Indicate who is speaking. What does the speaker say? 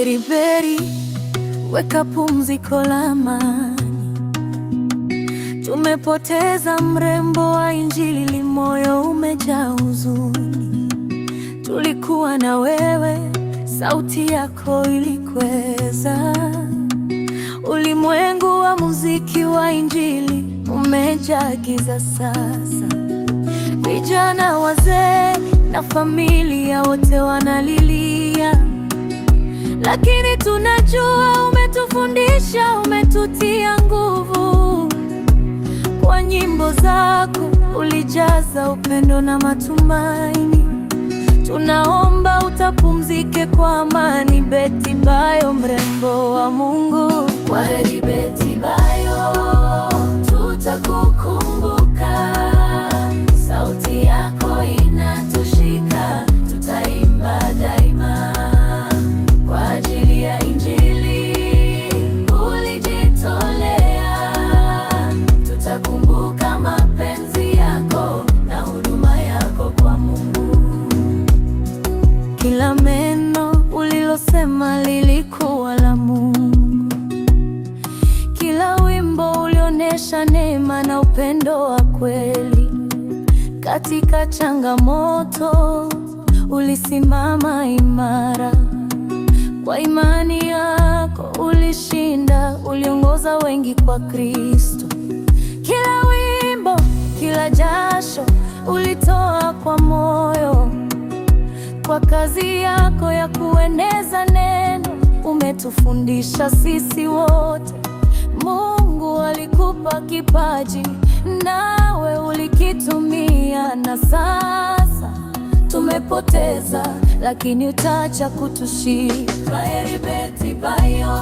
Speaker 1: Beriberi, weka pumziko la amani. Tumepoteza mrembo wa Injili, moyo umejaa huzuni. Tulikuwa na wewe, sauti yako ilikweza. Ulimwengu wa muziki wa Injili umejaa giza sasa. Vijana, wazee na familia wote wanalilia, lakini tunajua umetufundisha, umetutia nguvu. Kwa nyimbo zako ulijaza upendo na matumaini. Tunaomba utapumzike kwa amani. Betty Bayo, mrembo wa Mungu. Kwaheri Betty Bayo, tutakukumbuka. Sauti yako inatushika, tutaimba daima. Kwa ajili ya Injili ulijitolea, tutakumbuka mapenzi yako na huduma yako kwa Mungu. Kila neno ulilosema lilikuwa la Mungu. Kila wimbo ulionyesha neema na upendo wa kweli. Katika changamoto ulisimama imara. Kwa imani yako ulishinda, uliongoza wengi kwa Kristo. Kila wimbo, kila jasho ulitoa kwa moyo. Kwa kazi yako ya kueneza neno umetufundisha sisi wote. Mungu alikupa kipaji, nawe ulikitumia, na sasa tumepoteza, lakini utaacha kutushika. Kwaheri Betty Bayo.